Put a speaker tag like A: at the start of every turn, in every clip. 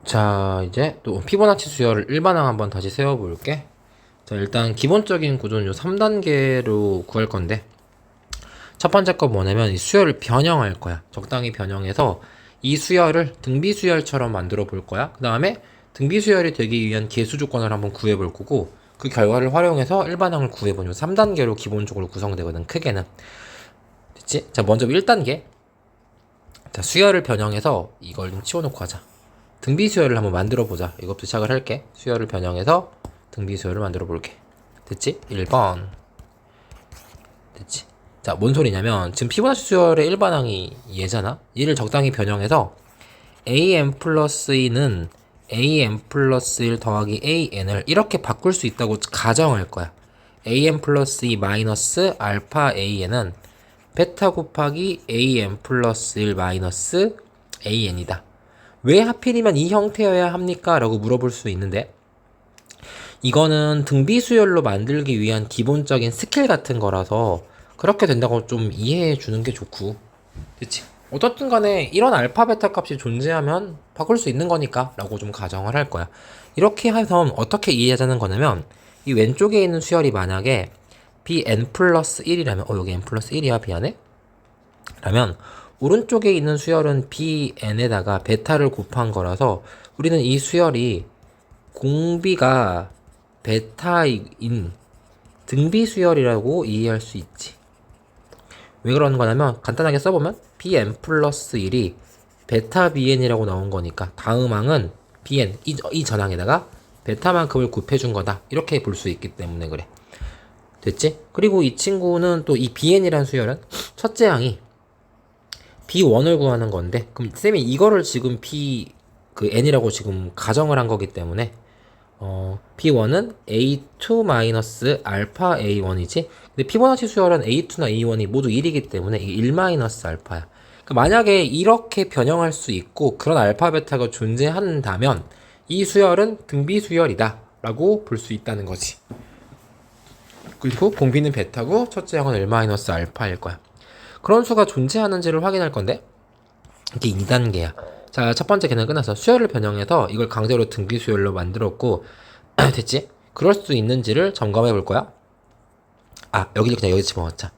A: 자, 이제 또 피보나치 수열을 일반항 한번 다시 세워볼게. 자, 일단 기본적인 구조는 요 3단계로 구할 건데, 첫 번째 건 뭐냐면 이 수열을 변형할 거야. 적당히 변형해서 이 수열을 등비 수열처럼 만들어 볼 거야. 그 다음에 등비 수열이 되기 위한 계수 조건을 한번 구해 볼 거고, 그 결과를 활용해서 일반항을 구해보는 3단계로 기본적으로 구성되거든, 크게는. 됐지? 자, 먼저 1단계. 자, 수열을 변형해서 이걸 좀 치워놓고 하자. 등비 수열을 한번 만들어 보자. 이것부터 시작을 할게. 수열을 변형해서 등비 수열을 만들어 볼게. 됐지? 1번. 됐지? 자, 뭔 소리냐면 지금 피보나치 수열의 일반항이 얘잖아. 얘를 적당히 변형해서 am 플러스 2는 am 플러스 1 더하기 an을 이렇게 바꿀 수 있다고 가정할 거야. am 플러스 2 마이너스 알파 an은 베타 곱하기 am 플러스 1 마이너스 an이다. 왜 하필이면 이 형태여야 합니까? 라고 물어볼 수 있는데, 이거는 등비 수열로 만들기 위한 기본적인 스킬 같은 거라서 그렇게 된다고 좀 이해해 주는 게 좋고, 그치? 어떻든 간에 이런 알파 베타 값이 존재하면 바꿀 수 있는 거니까 라고 좀 가정을 할 거야. 이렇게 해서 어떻게 이해하자는 거냐면, 이 왼쪽에 있는 수열이 만약에 bn 플러스 1이라면 여기 n 플러스 1이야, 미안해? 라면 오른쪽에 있는 수열은 bn에다가 베타를 곱한 거라서 우리는 이 수열이 공비가 베타인 등비 수열이라고 이해할 수 있지. 왜 그러는 거냐면 간단하게 써보면 bn 플러스 1이 베타 bn이라고 나온 거니까 다음 항은 bn 이 전항에다가 베타만큼을 곱해준 거다, 이렇게 볼 수 있기 때문에 그래. 됐지? 그리고 이 친구는 또 이 bn이라는 수열은 첫째 항이 B1을 구하는 건데, 그럼 쌤이 이거를 지금 n이라고 지금 가정을 한 거기 때문에 B1은 A2 마이너스 알파 A1이지. 근데 피보나치 수열은 A2나 A1이 모두 1이기 때문에 이게 1 마이너스 알파야. 그러니까 만약에 이렇게 변형할 수 있고 그런 알파 베타가 존재한다면 이 수열은 등비 수열이다 라고 볼 수 있다는 거지. 그리고 공비는 베타고 첫째 항은 1 마이너스 알파일 거야. 그런 수가 존재하는지를 확인할 건데, 이게 2단계야. 자, 첫 번째 개는 끝나서 수열을 변형해서 이걸 강제로 등비 수열로 만들었고, 됐지? 그럴 수 있는지를 점검해 볼 거야. 여기 그냥 여기 집어넣자.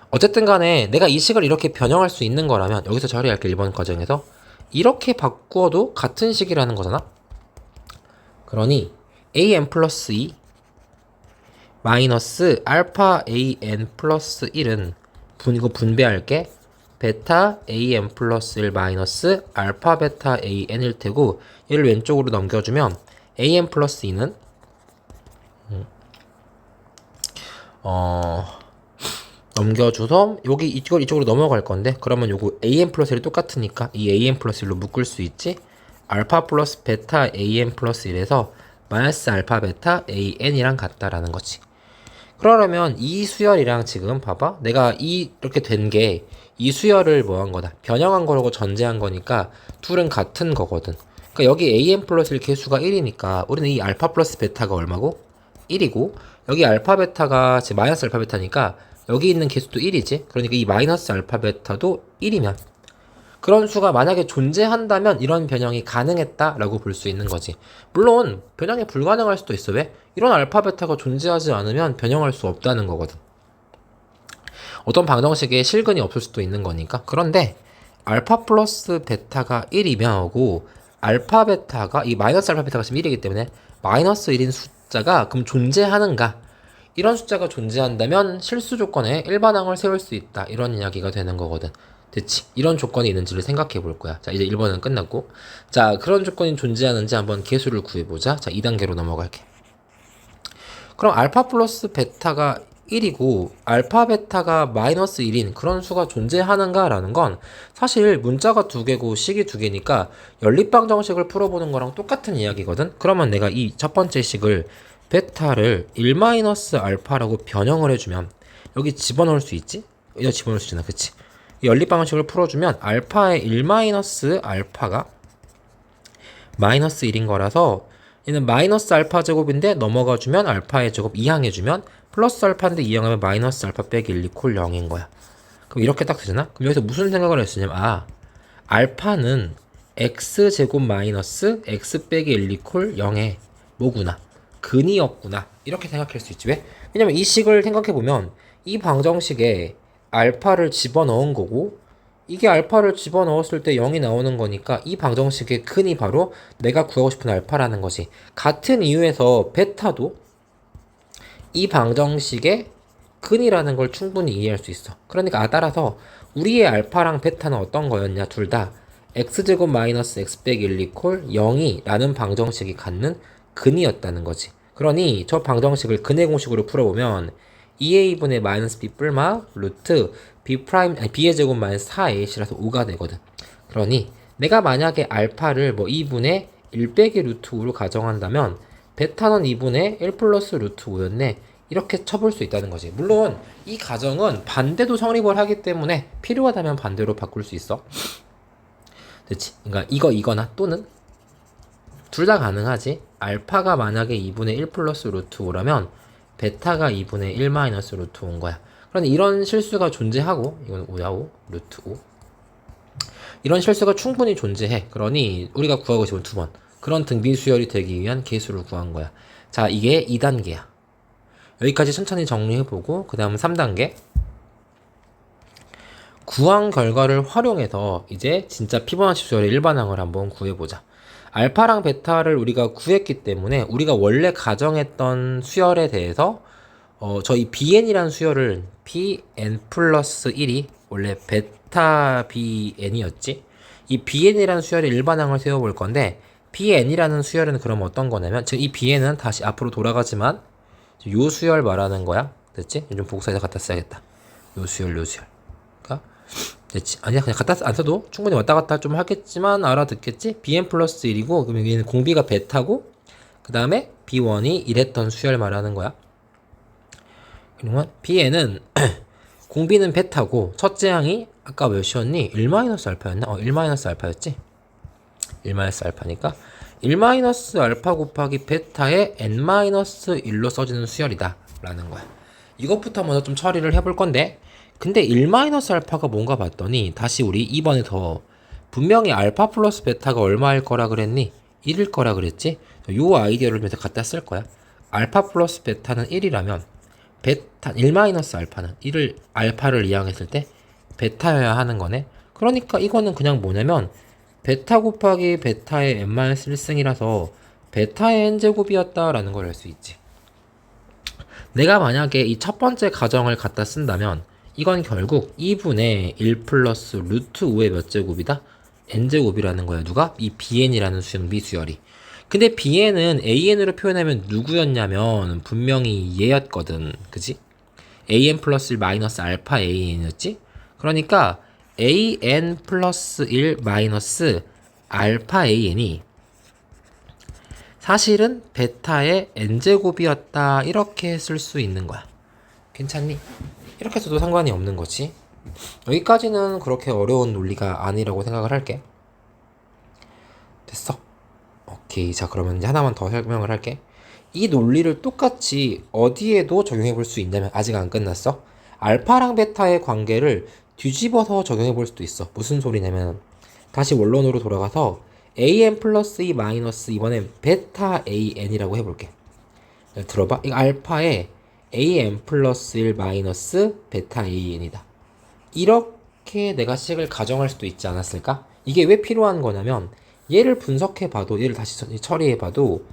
A: 어쨌든 간에 내가 이 식을 이렇게 변형할 수 있는 거라면 여기서 처리할게. 1번 과정에서 이렇게 바꾸어도 같은 식이라는 거잖아. 그러니 am 플러스 2 마이너스 알파 an 플러스 1은 이거 분배할게. 베타 am 플러스 1 마이너스 알파 베타 an일 테고, 얘를 왼쪽으로 넘겨주면 am 플러스 2는 넘겨줘서 이걸 이쪽으로 넘어갈 건데, 그러면 요거 am 플러스 1이 똑같으니까 이 am 플러스 1로 묶을 수 있지. 알파 플러스 베타 am 플러스 1에서 마이너스 알파 베타 an이랑 같다라는 거지. 그러려면 이 수열이랑 지금 봐봐, 내가 이렇게 된 게 이 수열을 뭐 한 거다, 변형한 거라고 전제한 거니까 둘은 같은 거거든. 그러니까 여기 am 플러스 1 개수가 1이니까 우리는 이 알파 플러스 베타가 얼마고? 1이고, 여기 알파 베타가 지금 마이너스 알파 베타니까 여기 있는 개수도 1이지. 그러니까 이 마이너스 알파 베타도 1이면 그런 수가 만약에 존재한다면 이런 변형이 가능했다라고 볼 수 있는 거지. 물론 변형이 불가능할 수도 있어. 왜? 이런 알파 베타가 존재하지 않으면 변형할 수 없다는 거거든. 어떤 방정식에 실근이 없을 수도 있는 거니까. 그런데 알파 플러스 베타가 1이면 알파 베타가 이 마이너스 알파 베타가 지금 1이기 때문에 마이너스 1인 숫자가 그럼 존재하는가? 이런 숫자가 존재한다면 실수 조건에 일반항을 세울 수 있다, 이런 이야기가 되는 거거든. 됐지? 이런 조건이 있는지를 생각해 볼 거야. 자, 이제 1번은 끝났고, 자, 그런 조건이 존재하는지 한번 개수를 구해보자. 자, 2단계로 넘어갈게. 그럼 알파 플러스 베타가 1이고 알파 베타가 마이너스 1인 그런 수가 존재하는가 라는 건 사실 문자가 두 개고 식이 두 개니까 연립방정식을 풀어보는 거랑 똑같은 이야기거든. 그러면 내가 이 첫 번째 식을 베타를 1 마이너스 알파라고 변형을 해주면 여기 집어넣을 수 있지? 여기 집어넣을 수 있잖아, 그치? 연립방정식을 풀어주면 알파의 1 마이너스 알파가 마이너스 1인 거라서 얘는 마이너스 알파 제곱인데 넘어가주면 알파의 제곱 2항해주면 플러스 알파인데 2항하면 마이너스 알파 빼기 1 이퀄 0인 거야. 그럼 이렇게 딱 되잖아? 그럼 여기서 무슨 생각을 했으냐면 알파는 x제곱 마이너스 x 빼기 1 이퀄 0의 뭐구나? 근이었구나. 이렇게 생각할 수 있지. 왜? 왜냐면 이 식을 생각해보면 이 방정식에 알파를 집어넣은 거고 이게 알파를 집어넣었을 때 0이 나오는 거니까 이 방정식의 근이 바로 내가 구하고 싶은 알파라는 거지. 같은 이유에서 베타도 이 방정식의 근이라는 걸 충분히 이해할 수 있어. 그러니까 따라서 우리의 알파랑 베타는 어떤 거였냐? 둘 다 x제곱 마이너스 x 빼기 1 이퀄 0이 라는 방정식이 갖는 근이었다는 거지. 그러니 저 방정식을 근의 공식으로 풀어보면 2a분의 마이너스 b 뿔마 루트 b 프라임 아니 b의 제곱 마이너스 4ac라서 5가 되거든. 그러니 내가 만약에 알파를 뭐 2분의 1 빼기 루트 5로 가정한다면 베타는 2분의 1 플러스 루트 5였네. 이렇게 쳐볼 수 있다는 거지. 물론 이 가정은 반대도 성립을 하기 때문에 필요하다면 반대로 바꿀 수 있어. 그렇지? 그러니까 이거나 또는 둘 다 가능하지. 알파가 만약에 2분의 1 플러스 루트 5라면 베타가 2분의 1 마이너스 루트 5인 거야. 그런데 이런 실수가 존재하고 이건 5야 5 루트 5 이런 실수가 충분히 존재해. 그러니 우리가 구하고 싶은 두 번 그런 등비 수열이 되기 위한 계수를 구한 거야. 자, 이게 2단계야. 여기까지 천천히 정리해보고 그 다음 3단계 구한 결과를 활용해서 이제 진짜 피보나치 수열의 일반항을 한번 구해보자. 알파랑 베타를 우리가 구했기 때문에 우리가 원래 가정했던 수열에 대해서 저희 bn이라는 수열을 bn 플러스 1이 원래 베타 bn이었지. 이 bn이라는 수열의 일반항을 세워볼 건데 bn이라는 수열은 그럼 어떤 거냐면 즉 이 bn은 다시 앞으로 돌아가지만 요 수열 말하는 거야. 됐지? 좀 복사해서 갖다 써야겠다. 요 수열. 그러니까 됐지? 아니야, 그냥 갖다 안 써도 충분히 왔다 갔다 좀 하겠지만 알아듣겠지? bn 플러스 1이고 그럼 여기는 공비가 베타고 그 다음에 b1이 이랬던 수열 말하는 거야. 그러면 bn은 공비는 베타고 첫째 항이 아까 몇이었니? 1-알파였나? 1-알파였지? 1-알파니까 1-알파 곱하기 베타의 n-1로 써지는 수열이다 라는 거야. 이것부터 먼저 좀 처리를 해볼 건데 근데 1-알파가 뭔가 봤더니 다시 우리 이번에 더 분명히 알파 플러스 베타가 얼마일 거라 그랬니? 1일 거라 그랬지? 요 아이디어를 좀 갖다 쓸 거야. 알파 플러스 베타는 1이라면 베타 1-알파는 1을 알파를 이항했을 때 베타여야 하는 거네. 그러니까 이거는 그냥 뭐냐면 베타 곱하기 베타의 n-1승이라서 베타의 n제곱이었다라는 걸 알 수 있지. 내가 만약에 이 첫 번째 가정을 갖다 쓴다면 이건 결국 2분의 1 플러스 루트 5의 몇 제곱이다? n제곱이라는 거야. 누가? 이 bn이라는 미수열이. 근데 bn은 an으로 표현하면 누구였냐면 분명히 얘였거든. 그지? an 플러스 1 마이너스 알파 an이었지? 그러니까 an 플러스 1 마이너스 알파 an이 사실은 베타의 n제곱이었다 이렇게 쓸 수 있는 거야. 괜찮니? 이렇게 써도 상관이 없는 거지. 여기까지는 그렇게 어려운 논리가 아니라고 생각을 할게. 됐어? 오케이. 자, 그러면 이제 하나만 더 설명을 할게. 이 논리를 똑같이 어디에도 적용해 볼 수 있냐면 아직 안 끝났어. 알파랑 베타의 관계를 뒤집어서 적용해 볼 수도 있어. 무슨 소리냐면 다시 원론으로 돌아가서 an 플러스 2 마이너스 이번엔 베타 an이라고 해볼게. 들어봐. 이거 알파에 an 플러스 1 마이너스 베타 an이다. 이렇게 내가 식을 가정할 수도 있지 않았을까? 이게 왜 필요한 거냐면 얘를 분석해봐도 얘를 다시 처리해봐도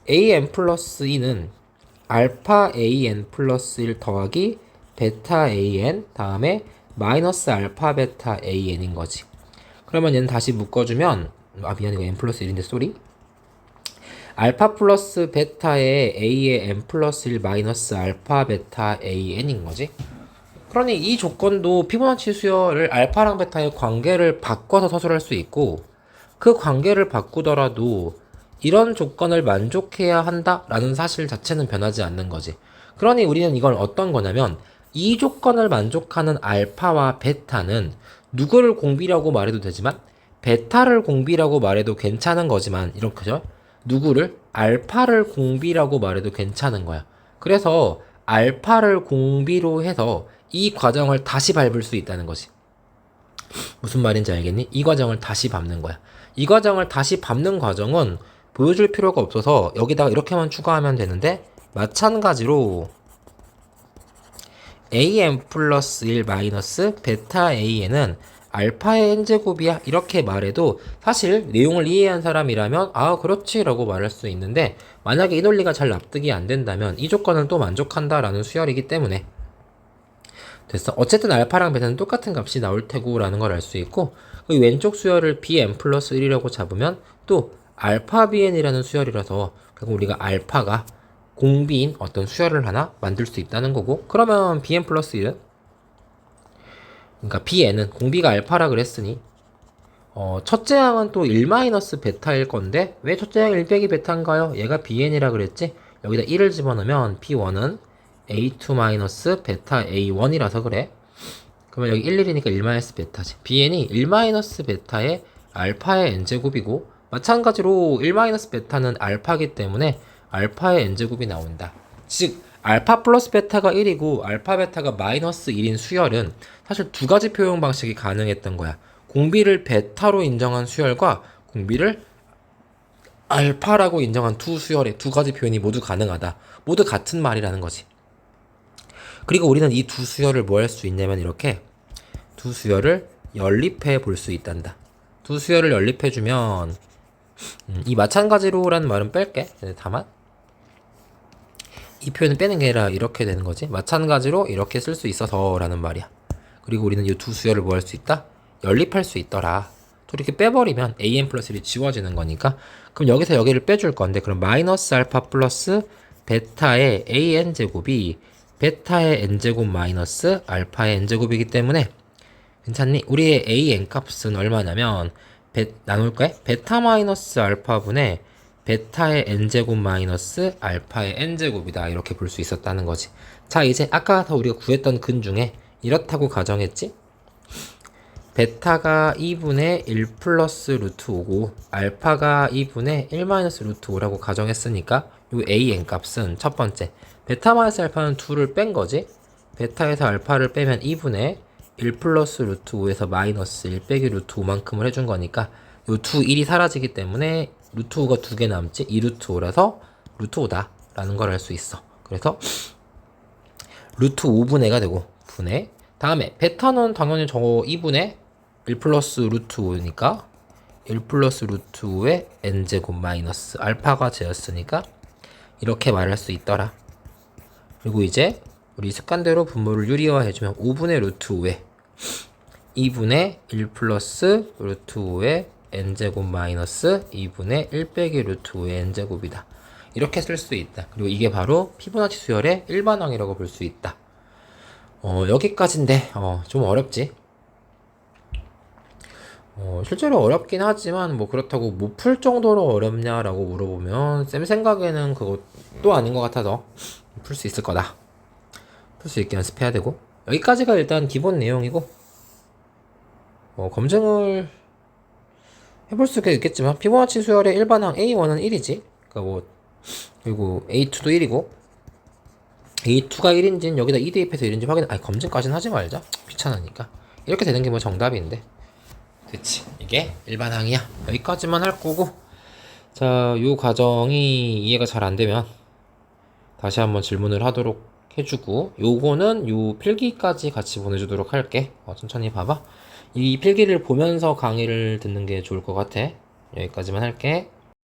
A: an 플러스 2는 알파 an 플러스 1 더하기 베타 an 다음에 마이너스 알파 베타 an인 거지. 그러면 얘는 다시 묶어주면 미안 이거 n 플러스 1인데 쏘리 알파 플러스 베타의 a의 n 플러스 1 마이너스 알파 베타 an인 거지. 그러니 이 조건도 피보나치 수열을 알파랑 베타의 관계를 바꿔서 서술할 수 있고 그 관계를 바꾸더라도 이런 조건을 만족해야 한다라는 사실 자체는 변하지 않는 거지. 그러니 우리는 이걸 어떤 거냐면 이 조건을 만족하는 알파와 베타는 누구를 공비라고 말해도 되지만 베타를 공비라고 말해도 괜찮은 거지만 이렇게죠. 누구를? 알파를 공비라고 말해도 괜찮은 거야. 그래서 알파를 공비로 해서 이 과정을 다시 밟을 수 있다는 거지. 무슨 말인지 알겠니? 이 과정을 다시 밟는 거야. 이 과정을 다시 밟는 과정은 보여줄 필요가 없어서 여기다가 이렇게만 추가하면 되는데, 마찬가지로 an 플러스 1 마이너스 베타 an은 알파의 n제곱이야 이렇게 말해도 사실 내용을 이해한 사람이라면 아 그렇지 라고 말할 수 있는데, 만약에 이 논리가 잘 납득이 안 된다면 이 조건을 또 만족한다 라는 수열이기 때문에 됐어. 어쨌든 알파랑 베타는 똑같은 값이 나올 테고 라는 걸 알 수 있고, 그 왼쪽 수열을 bn 플러스 1이라고 잡으면 또 알파 bn이라는 수열이라서 결국 우리가 알파가 공비인 어떤 수열을 하나 만들 수 있다는 거고, 그러면 bn 플러스 1은 그러니까 bn은 공비가 알파라 그랬으니 첫째 항은 또 1 마이너스 베타일 건데 왜 첫째 항 1 빼기 베타인가요? 얘가 bn이라 그랬지? 여기다 1을 집어넣으면 b1은 a2 마이너스 베타 a1이라서 그래. 그러면 여기 1이니까 1 마이너스 베타지. bn이 1 마이너스 베타의 알파의 n제곱이고, 마찬가지로 1 마이너스 베타는 알파기 때문에 알파의 n제곱이 나온다. 즉 알파 플러스 베타가 1이고 알파 베타가 마이너스 1인 수열은 사실 두 가지 표현 방식이 가능했던 거야. 공비를 베타로 인정한 수열과 공비를 알파라고 인정한 두 수열의 두 가지 표현이 모두 가능하다. 모두 같은 말이라는 거지. 그리고 우리는 이 두 수열을 뭐 할 수 있냐면 이렇게 두 수열을 연립해 볼 수 있단다. 두 수열을 연립해 주면 이 마찬가지로라는 말은 뺄게. 다만 이 표현을 빼는 게 아니라 이렇게 되는 거지. 마찬가지로 이렇게 쓸 수 있어서 라는 말이야. 그리고 우리는 이 두 수열을 뭐 할 수 있다? 연립할 수 있더라. 또 이렇게 빼버리면 an 플러스 1이 지워지는 거니까, 그럼 여기서 여기를 빼줄 건데, 그럼 마이너스 알파 플러스 베타의 an 제곱이 베타의 n제곱 마이너스 알파의 n제곱이기 때문에 괜찮니? 우리의 an 값은 얼마냐면 나눌 거야? 베타 마이너스 알파분의 베타의 n제곱 마이너스 알파의 n제곱이다 이렇게 볼 수 있었다는 거지. 자, 이제 아까 더 우리가 구했던 근 중에 이렇다고 가정했지? 베타가 2분의 1 플러스 루트 5고 알파가 2분의 1 마이너스 루트 5라고 가정했으니까 요 an 값은 첫 번째 베타 마이너스 알파는 2를 뺀 거지. 베타에서 알파를 빼면 2분의 1 플러스 루트 5에서 마이너스 1 빼기 루트 5만큼을 해준 거니까 요 2, 1이 사라지기 때문에 루트 5가 2개 남지 2 루트 5라서 루트 5다 라는 걸 알 수 있어. 그래서 루트 5분의가 되고 분의 다음에 베타는 당연히 저거 2분의 1 플러스 루트 5니까 1 플러스 루트 5의 n제곱 마이너스 알파가 되었으니까 이렇게 말할 수 있더라. 그리고 이제 우리 습관대로 분모를 유리화 해주면 5분의 루트 5에 2분의 1 플러스 루트 5의 n제곱 마이너스 2분의 1 빼기 루트 5의 n제곱이다. 이렇게 쓸 수 있다. 그리고 이게 바로 피보나치 수열의 일반항이라고 볼 수 있다. 여기까지인데 좀 어렵지? 실제로 어렵긴 하지만 뭐 그렇다고 못 풀 정도로 어렵냐라고 물어보면 쌤 생각에는 그것도 아닌 것 같아서 풀 수 있을 거다. 풀 수 있게 연습해야 되고, 여기까지가 일단 기본 내용이고 검증을 해볼 수가 있겠지만 피보나치 수열의 일반항 A1은 1이지. 그러니까 뭐 그리고 A2도 1이고 A2가 1인지는 여기다 2 대입해서 1인지 확인. 검증까지는 하지 말자. 귀찮으니까. 이렇게 되는 게 뭐 정답인데. 그치, 이게 일반항이야. 여기까지만 할 거고, 자, 요 과정이 이해가 잘 안 되면 다시 한번 질문을 하도록 해주고, 요거는 요 필기까지 같이 보내주도록 할게. 천천히 봐봐. 이 필기를 보면서 강의를 듣는 게 좋을 것 같아. 여기까지만 할게.